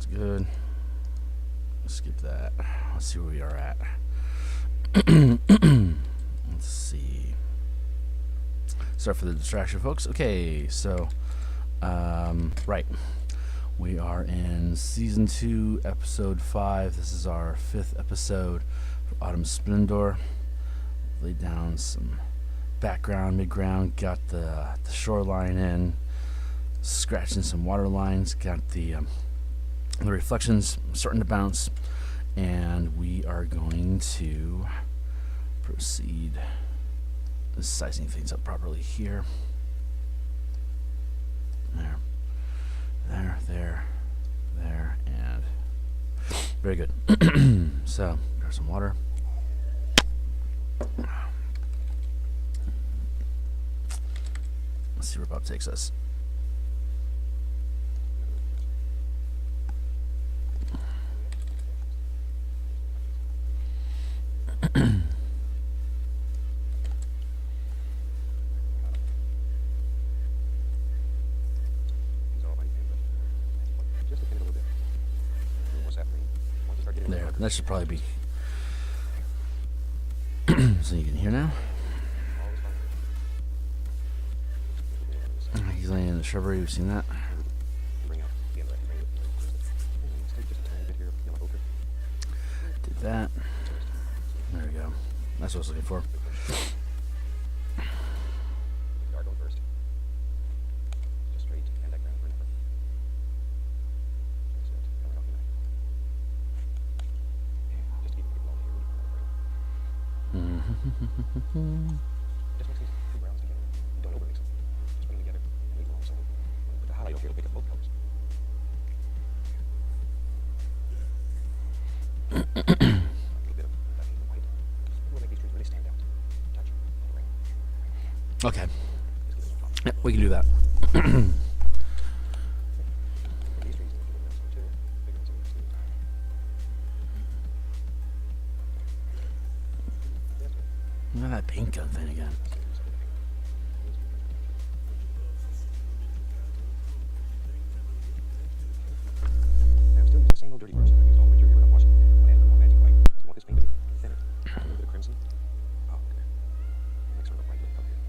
sounds good. Skip that. Let's see where we are at. Let's see. Start for the distraction, folks. Okay, so, right. We are in Season 2, Episode 5. This is our 5th episode for Autumn Splendor. Laid down some background, mid-ground, got the shoreline in, scratching some water lines, got the reflections starting to bounce, and we are going to proceed sizing things up properly here. There, and very good. So, there's some water. Let's see where Bob takes us. There, that should probably be so you can hear now. He's laying in the shrubbery. We've seen that. Did that. There we go. That's what I was looking for. Just mix these two browns together. Don't overmix them. Just put them together and leave them alone. So when you put the highlight over here, it'll pick up both colors. A little bit of that hazel white. Just will make these trees really stand out. Touch on the right. Okay. Yep, we can do that. These trees are bigger too. Bigger than some of these too. Look at that paint gun thing again. Now I'm still using the same old dirty brush that I've used all the way through here without washing. But I add a little more magic white. So I want this paint to be thinner. A little bit of crimson. Oh, look at that. Makes sort of a bright little color here.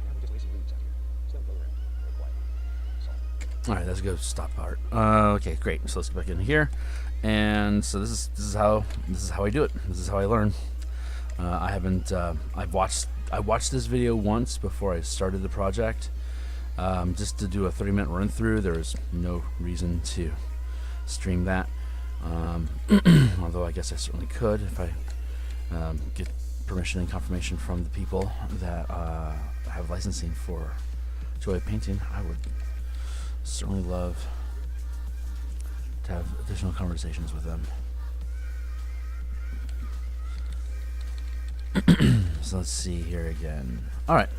Now we just lay some leaves out here. Just let them blow around. Very quiet. Soft. All right, that's a good stop part. Okay, great. So let's get back in here, and so this is how I do it. This is how I learn. I haven't. I watched this video once before I started the project, just to do a 30-minute run through. There was no reason to stream that, although I guess I certainly could if I get permission and confirmation from the people that have licensing for Joy Painting. I would certainly love to have additional conversations with them. So let's see here again. All right.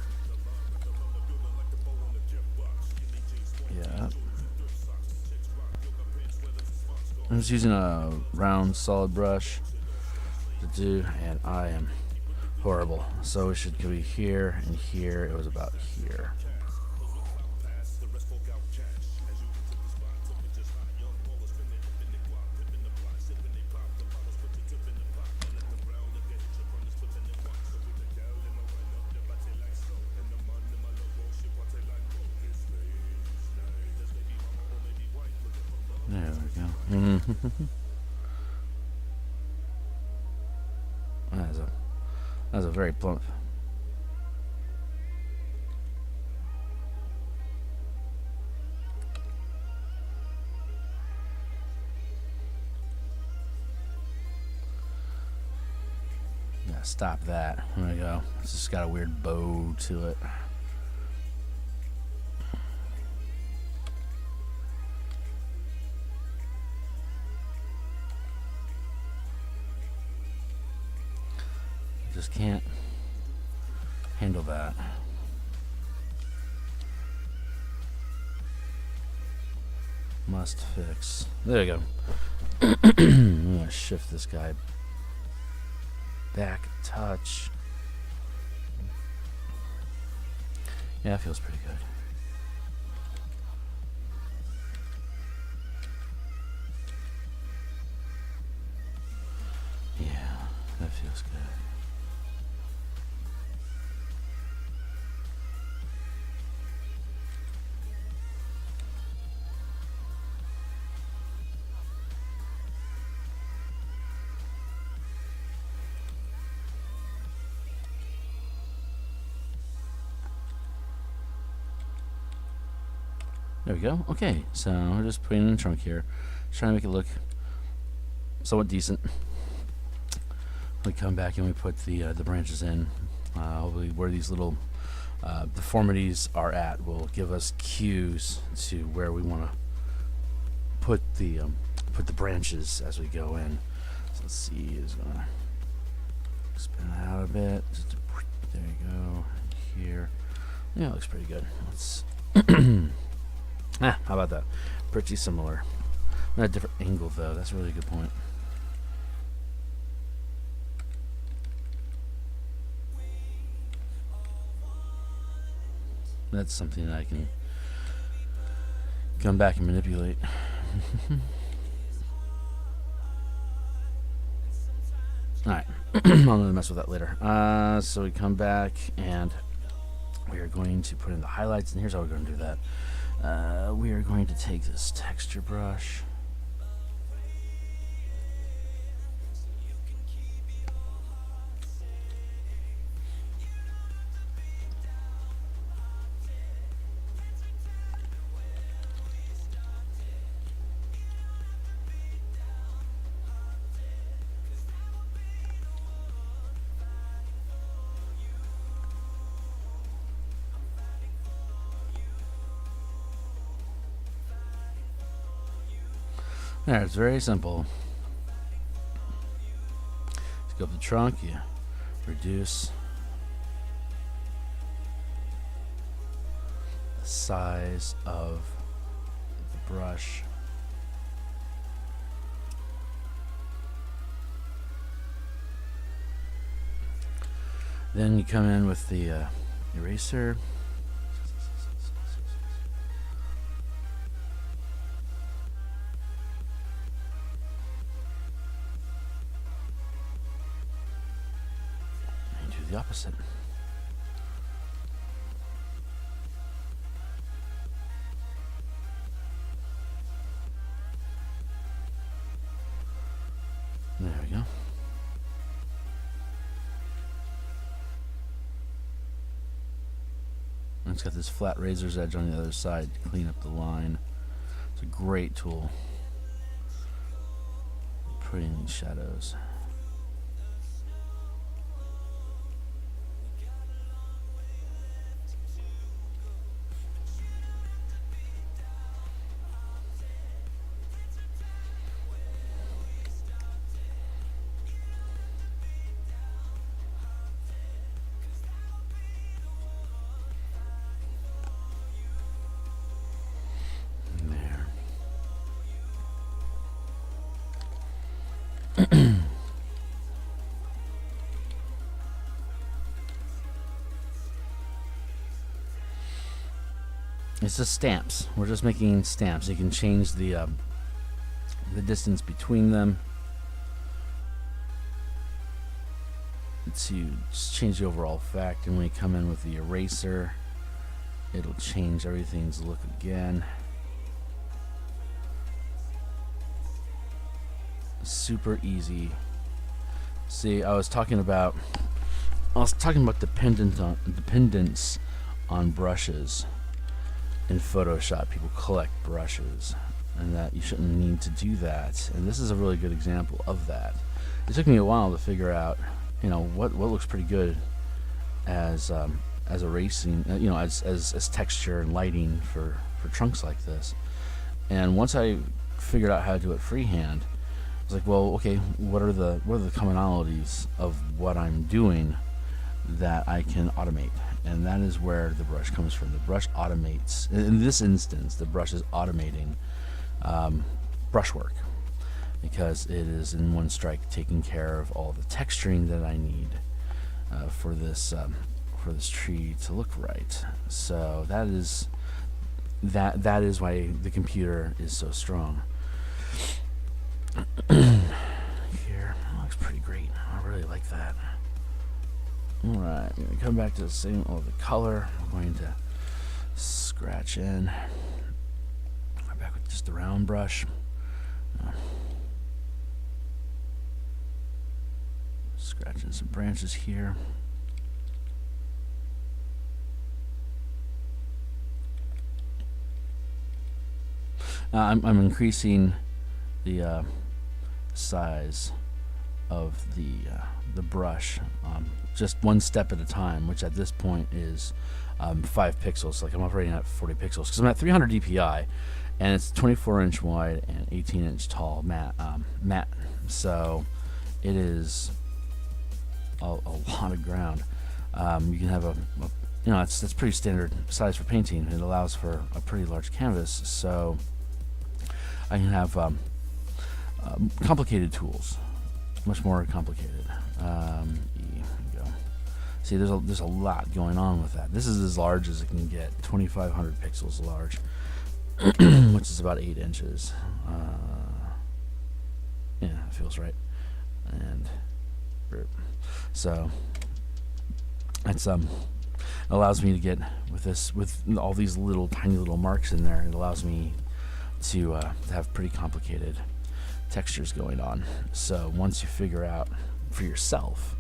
Yeah. I'm just using a round solid brush to do, and I am horrible. So it should be here and here. It was about here. There we go. That's a very plump. Yeah, stop that. There we go. It's just got a weird bow to it. Just can't handle that. Must fix. There you go. I'm gonna shift this guy back a touch. Yeah, it feels pretty good. looks good. There we go. Okay, so we're just putting it in the trunk here. Just trying to make it look somewhat decent. We come back and we put the branches in. Hopefully where these little deformities are at will give us cues to where we want to put the branches as we go in. So let's see, it's gonna spin it out a bit. Just there you go. Here. Yeah, it looks pretty good. Let's how about that? Pretty similar. At a different angle though. That's a really good point. That's something that I can come back and manipulate. Alright, I'm going to mess with that later. So we come back and we are going to put in the highlights, and here's how we're going to do that. We are going to take this texture brush. There, it's very simple. Let's go up the trunk, you reduce the size of the brush. Then you come in with the eraser. The opposite. There we go. And it's got this flat razor's edge on the other side to clean up the line. It's a great tool. Putting in these shadows. It's just stamps. We're just making stamps. You can change the distance between them to just change the overall effect. And when you come in with the eraser, it'll change everything's look again. Super easy. See, I was talking about dependence on brushes. In Photoshop, people collect brushes, and that you shouldn't need to do that. And this is a really good example of that. It took me a while to figure out, what looks pretty good as erasing, as texture and lighting for trunks like this. And once I figured out how to do it freehand, I was like, well, okay, what are the commonalities of what I'm doing that I can automate? And that is where the brush comes from. The brush automates. In this instance, the brush is automating brushwork because it is in one strike taking care of all the texturing that I need for this tree to look right. So that is why the computer is so strong. Here, looks pretty great. I really like that. Alright, I'm going to come back to the same the color. I'm going to scratch in. Go back with just the round brush. Scratching some branches here. I'm increasing the size of the brush just one step at a time, which at this point is 5 pixels. Like I'm operating at 40 pixels because I'm at 300 dpi, and it's 24-inch wide and 18-inch tall matte. So it is a lot of ground. You can have that's pretty standard size for painting. It allows for a pretty large canvas, so I can have complicated tools, much more complicated. Here we go. See, there's a lot going on with that. This is as large as it can get, 2,500 pixels large, which is about 8 inches. Yeah, it feels right. And so it's allows me to get with all these tiny little marks in there. It allows me to have pretty complicated textures going on. So once you figure out for yourself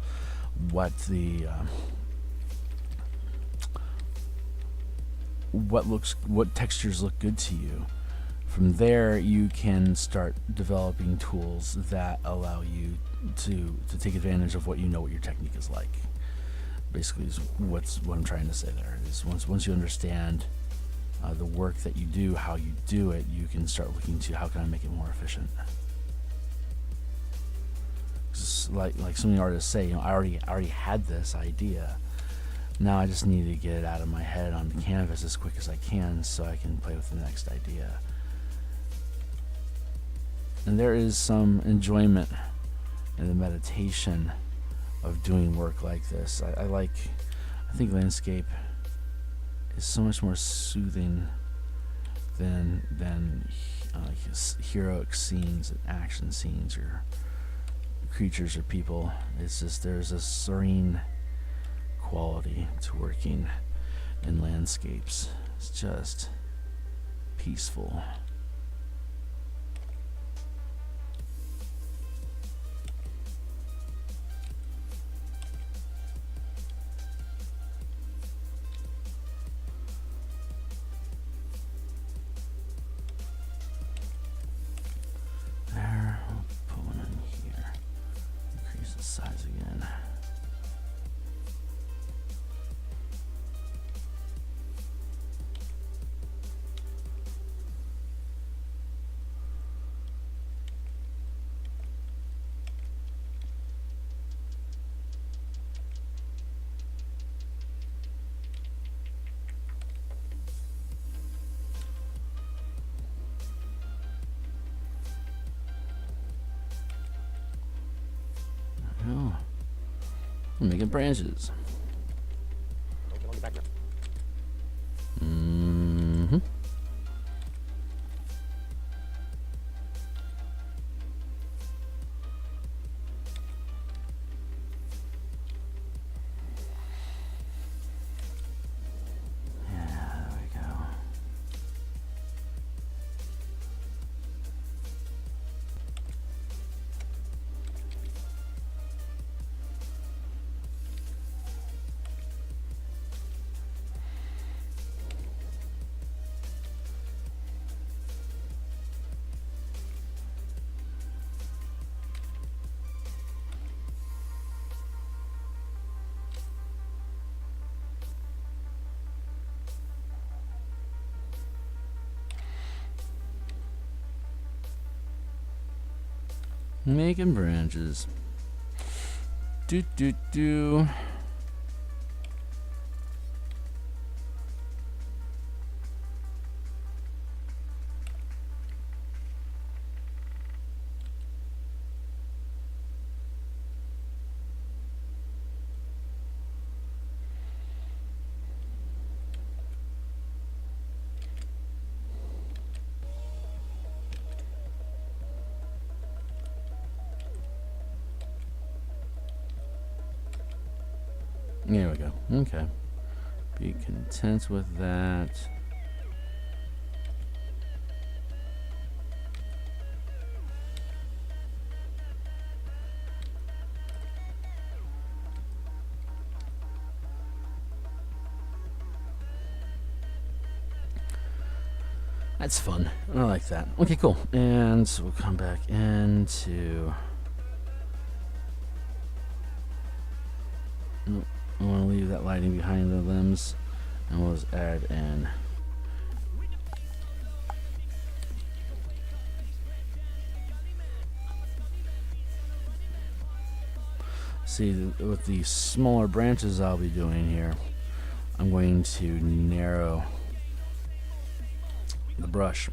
what textures look good to you, from there you can start developing tools that allow you to take advantage of what your technique is like. Basically is what I'm trying to say there is once you understand the work that you do, how you do it, you can start looking to how can I make it more efficient. Like some of the artists say, I already had this idea. Now I just need to get it out of my head on the canvas as quick as I can so I can play with the next idea. And there is some enjoyment in the meditation of doing work like this. I think landscape is so much more soothing than heroic scenes and action scenes or creatures or people. It's just there's a serene quality to working in landscapes. It's just peaceful. There, we'll put one in here. Increase the size again. Oh, I'm making branches. Okay, I'll get back there. Mm-hmm. Yeah, there we go. Making branches. Do. There we go. Okay. Be content with that. That's fun. I like that. Okay, cool. And so we'll come back into... Nope. I want to leave that lighting behind the limbs. And we'll just add in... See, with the smaller branches I'll be doing here, I'm going to narrow the brush.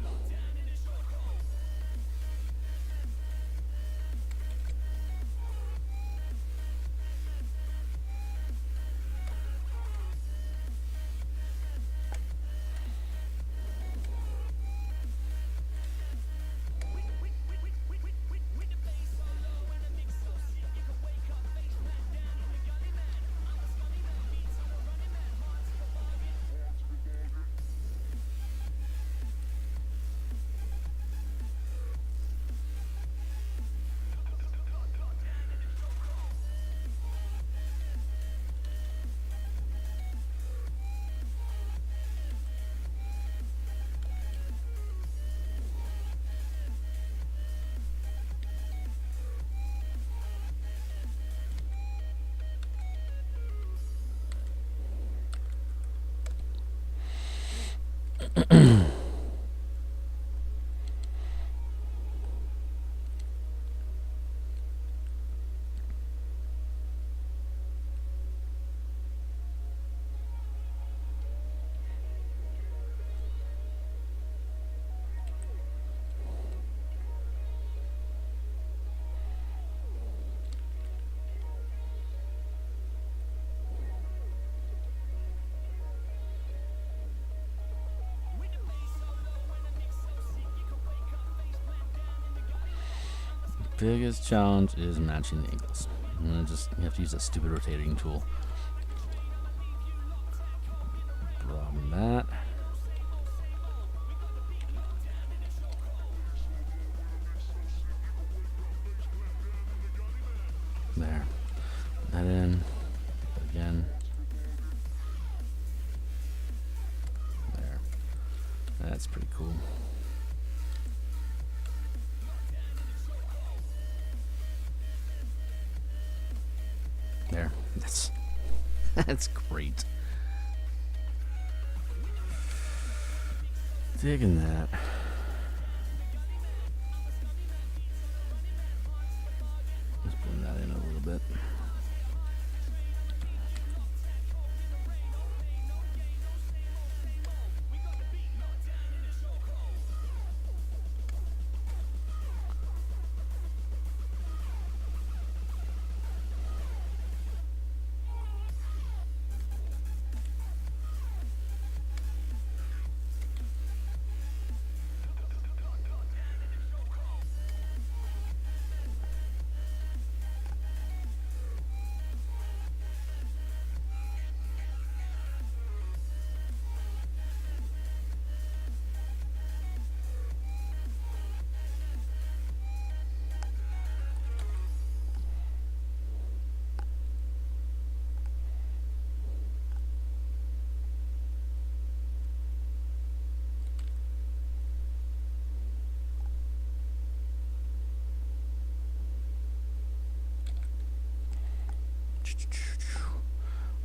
Biggest challenge is matching the angles. And you have to use that stupid rotating tool. Problem that. There. Put that in. Again. There. That's pretty cool. There. That's great. Digging that. Let's bring that in a little bit.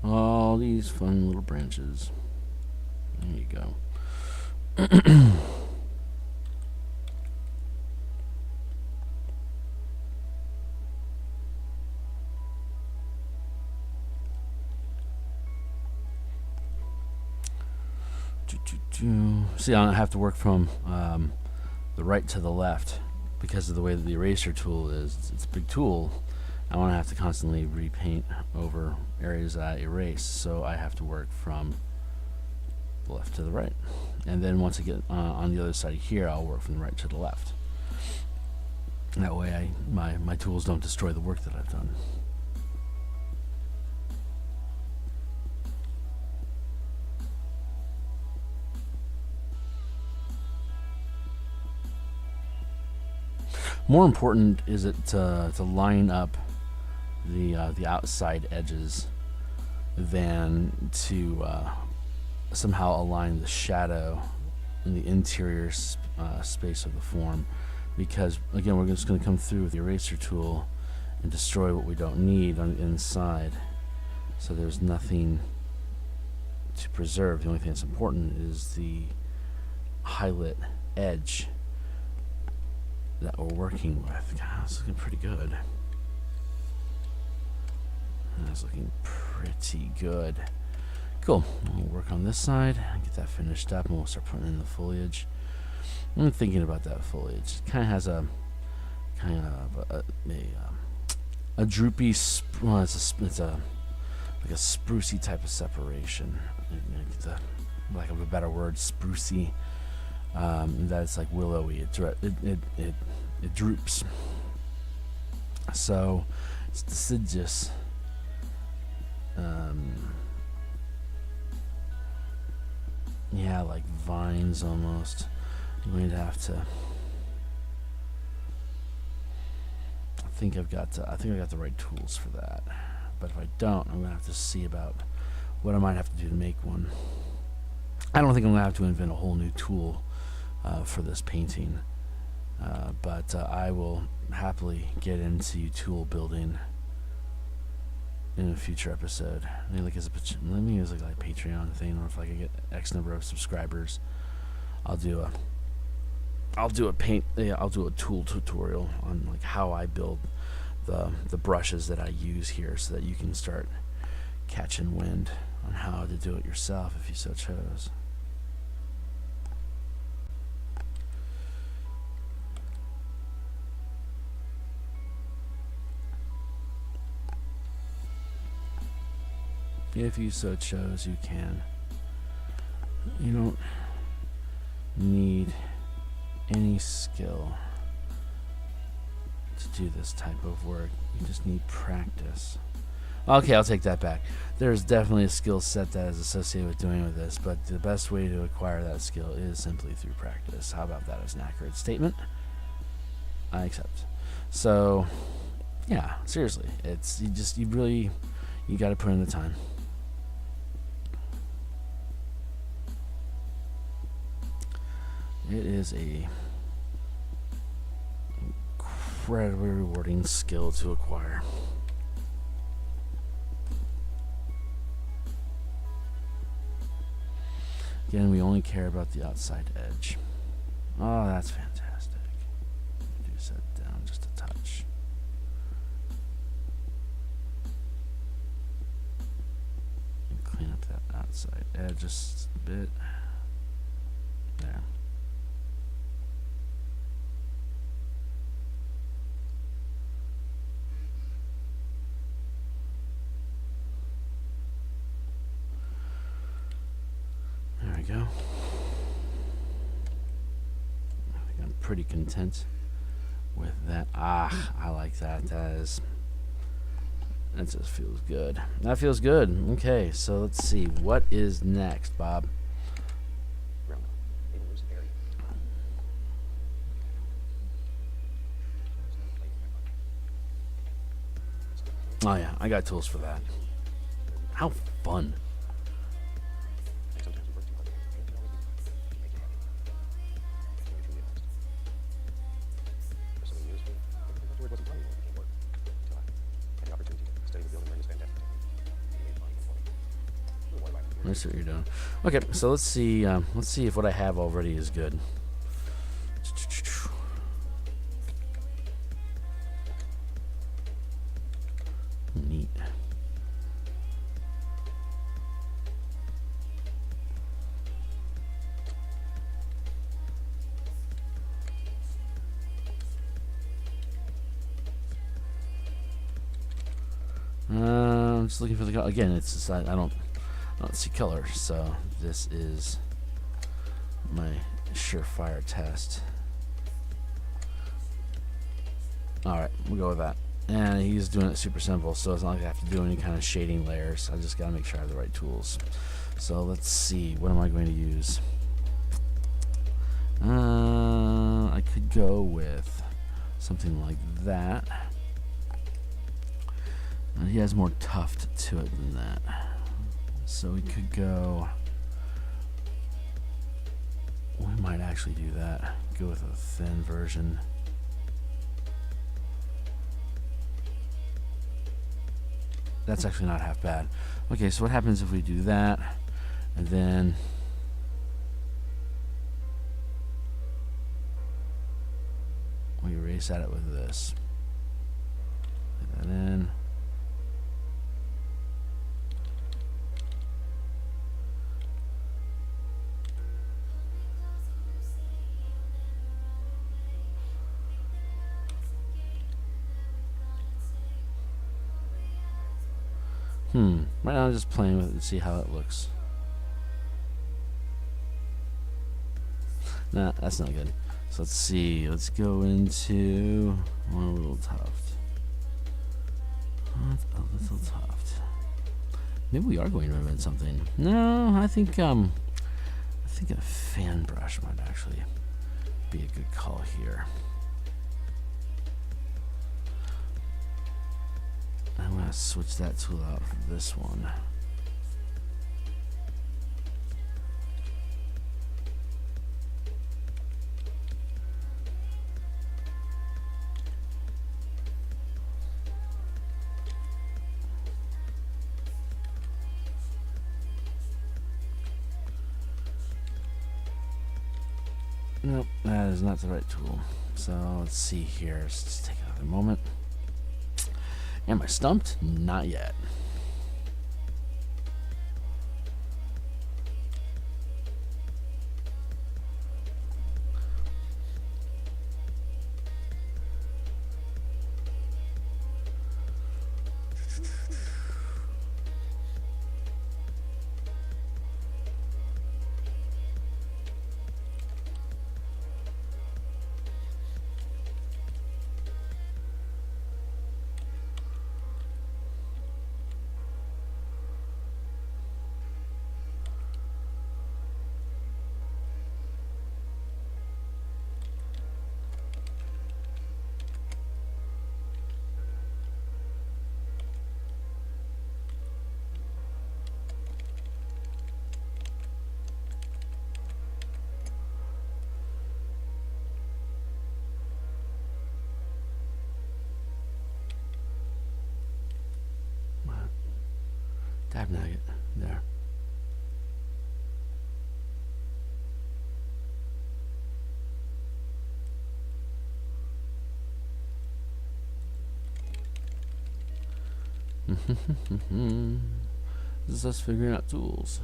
All these fun little branches. There you go. See, I have to work from the right to the left because of the way that the eraser tool is. It's a big tool. I want to have to constantly repaint over areas that I erase, so I have to work from the left to the right. And then once I get on the other side here, I'll work from the right to the left. That way my tools don't destroy the work that I've done. More important is it to line up the outside edges than to somehow align the shadow in the interior space of the form, because again we're just going to come through with the eraser tool and destroy what we don't need on the inside, so there's nothing to preserve. The only thing that's important is the highlight edge that we're working with. God, that's looking pretty good. That's looking pretty good. Cool. We'll work on this side and get that finished up, and we'll start putting in the foliage. I'm thinking about that foliage. It kind of has a droopy. Well, it's a like a sprucey type of separation. The lack of a better word, sprucey. That's like willowy. It droops. So it's deciduous. Yeah, like vines almost. I'm going to have to. I think I got the right tools for that. But if I don't, I'm going to have to see about what I might have to do to make one. I don't think I'm going to have to invent a whole new tool for this painting, but I will happily get into tool building in a future episode. Maybe like use like a Patreon thing, or if I could get X number of subscribers, I'll do a tool tutorial on like how I build the brushes that I use here, so that you can start catching wind on how to do it yourself if you so chose. If you so chose, you can. You don't need any skill to do this type of work. You just need practice. Okay, I'll take that back. There's definitely a skill set that is associated with doing with this, but the best way to acquire that skill is simply through practice. How about that as an accurate statement? I accept. So, yeah, seriously, you got to put in the time. It is a incredibly rewarding skill to acquire. Again, we only care about the outside edge. Oh, that's fantastic. Reduce that down just a touch. And clean up that outside edge just a bit. There. There we go. I think I'm pretty content with that. I like that. That just feels good. That feels good. Okay, so let's see. What is next, Bob? Oh yeah, I got tools for that. How fun. I see what you're doing. Okay, so let's see if what I have already is good. Neat. I'm just looking for the again. It's just, I don't see color, so this is my surefire test. Alright, we'll go with that. And he's doing it super simple, so it's not like I have to do any kind of shading layers. I just gotta make sure I have the right tools. So let's see, what am I going to use? I could go with something like that. And he has more tuft to it than that. So we could go... We might actually do that. Go with a thin version. That's actually not half bad. Okay, so what happens if we do that, and then we erase at it with this. Put that in. Right now I'm just playing with it and see how it looks. Nah, that's not good. So let's see. Let's go into one little tuft. A little tuft. Maybe we are going to invent something. No, I think a fan brush might actually be a good call here. I'm going to switch that tool out for this one. Nope, that is not the right tool. So let's see here. Let's just take another moment. Am I stumped? Not yet. Dab nugget there. This is us figuring out tools.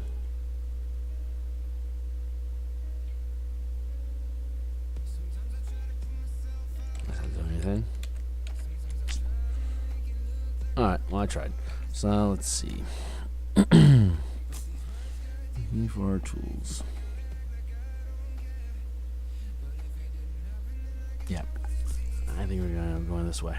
Does that do anything? Alright, well I tried. So let's see. Looking for our tools. Yep. I think we're gonna go this way.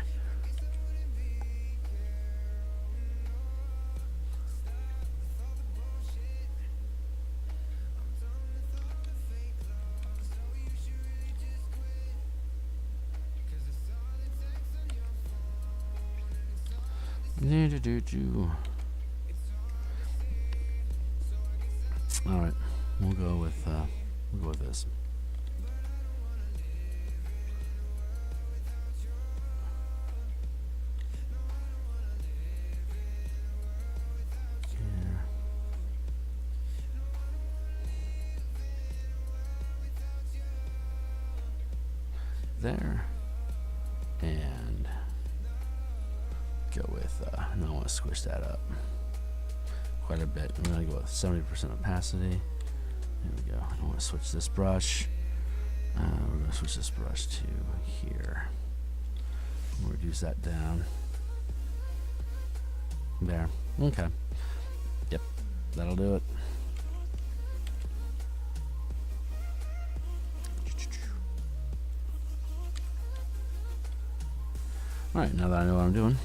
All right, we'll go with this. There, and go with, no, I want to squish that up quite a bit. I'm going to go with 70% opacity. There we go. I want to switch this brush. We're going to switch this brush to here. We'll reduce that down. There. Okay. Yep. That'll do it. Alright, now that I know what I'm doing.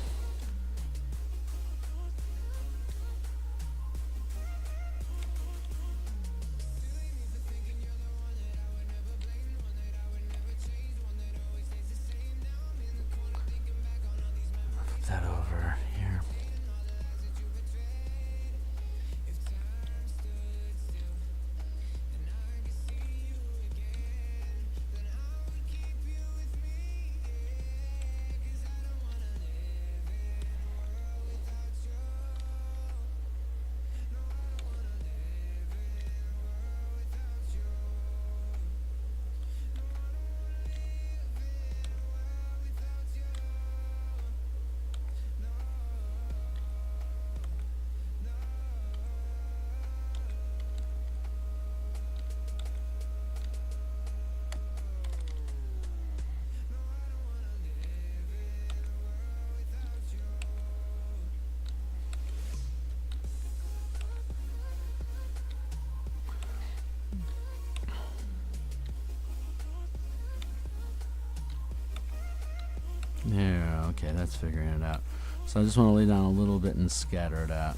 Yeah, okay, that's figuring it out. So I just want to lay down a little bit and scatter it out.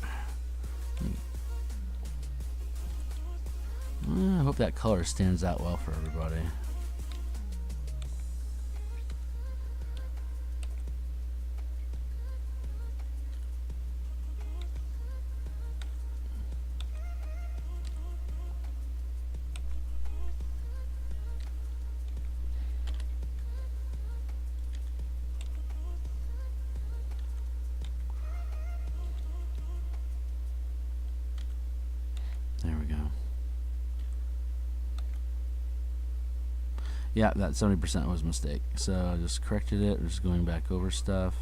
I hope that color stands out well for everybody. There we go. Yeah, that 70% was a mistake. So I just corrected it. We're just going back over stuff.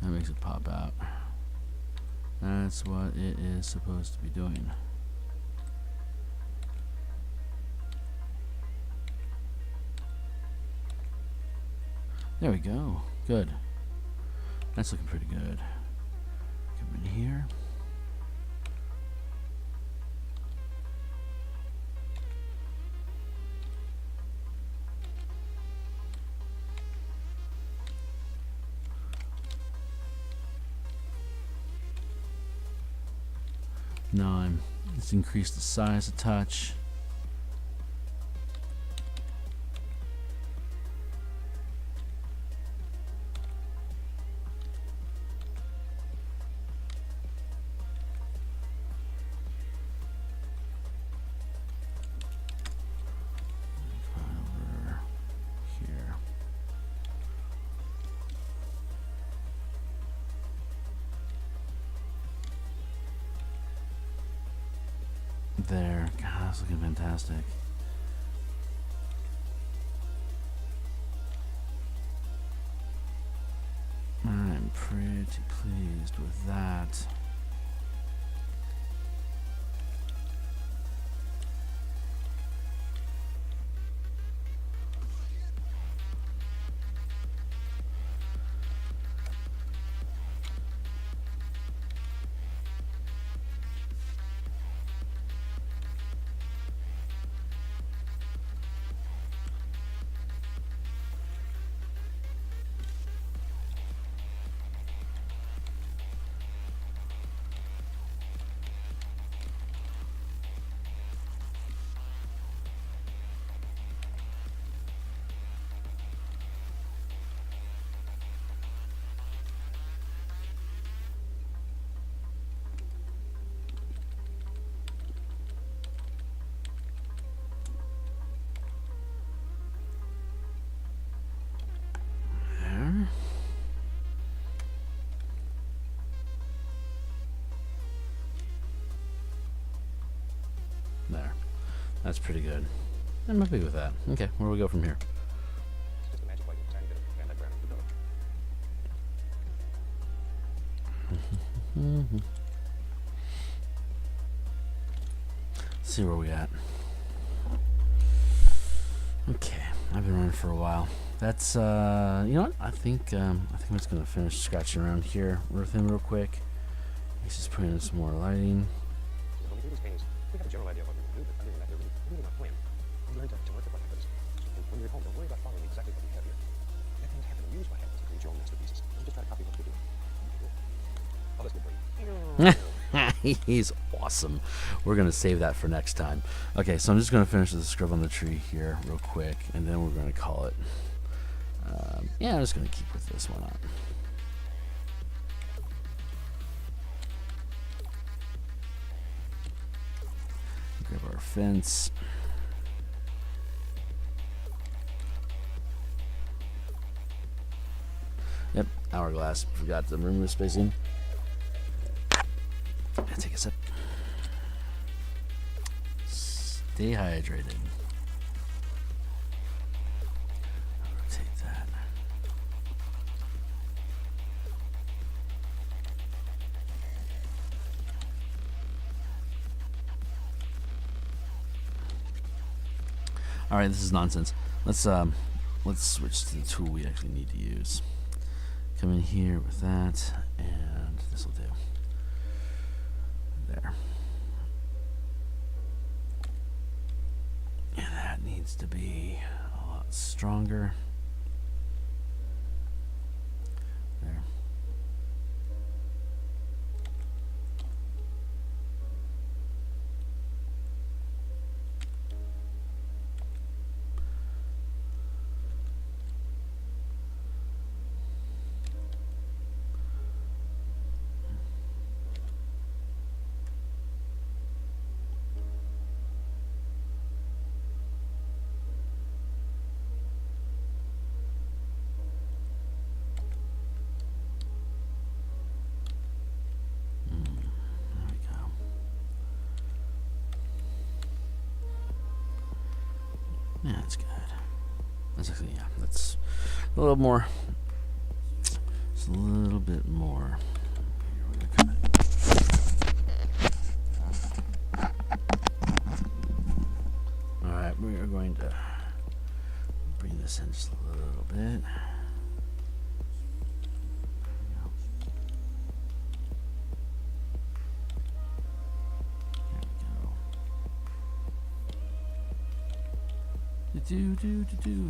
That makes it pop out. That's what it is supposed to be doing. There we go. Good. That's looking pretty good. Come in here. Now let's increase the size a touch. Over here. There. God, that's looking fantastic. I'm pretty pleased with that. There. That's pretty good. I'm happy with that. Okay, where do we go from here? Just a magic light with a tiny bit of Van Dyke brown in the dark. See where we at. Okay, I've been running for a while. That's you know what? I think I'm just gonna finish scratching around here with him real quick. He's just putting in some more lighting. When we do these paintings, we have a general idea of what we will do, but other than that, they're really not planned. We learn to work with what happens. And when you're at home, don't worry about following exactly what we have here. Let things happen and use what happens to create your own masterpieces. Don't just try to copy what we do. Oh, that's good for you. He's awesome. We're gonna save that for next time. Okay, so I'm just gonna finish the scribble on the tree here real quick, and then we're gonna call it. Yeah, I'm just gonna keep with this one on. Grab our fence. Yep, hourglass. Forgot the room spacing. Take a sip. Stay hydrated. Rotate that. All right, this is nonsense. Let's switch to the tool we actually need to use. Come in here with that, and this will do. There. And needs to be a lot stronger. There. Yeah, that's good. That's actually, yeah, that's a little more. Just a little bit more. Here, we're gonna cut it. Alright, we are going to bring this in just a little bit.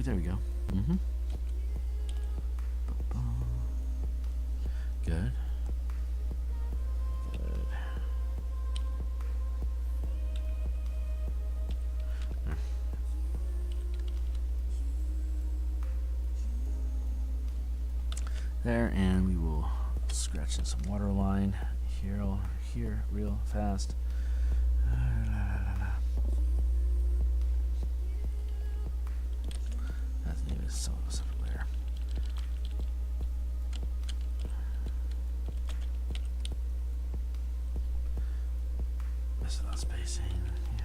There we go. Good. Good. There, and we will scratch in some water line here real fast. Some of us over there. Mess without spacing. Yeah.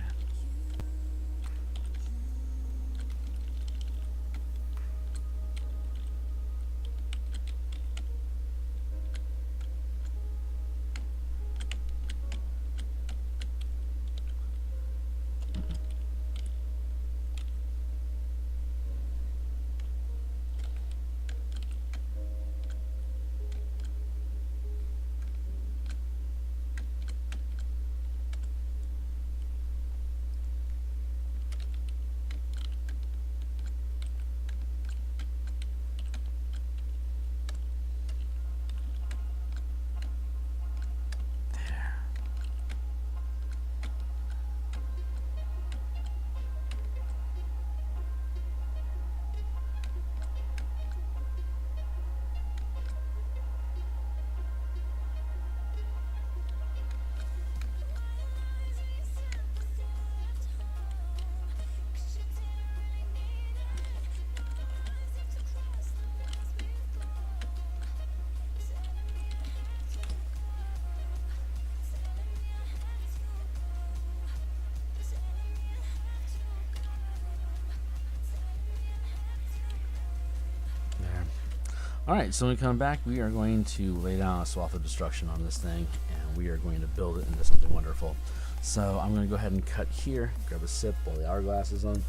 Alright, so when we come back, we are going to lay down a swath of destruction on this thing, and we are going to build it into something wonderful. So I'm going to go ahead and cut here, grab a sip while the hourglass is on.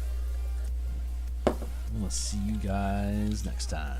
We'll see you guys next time.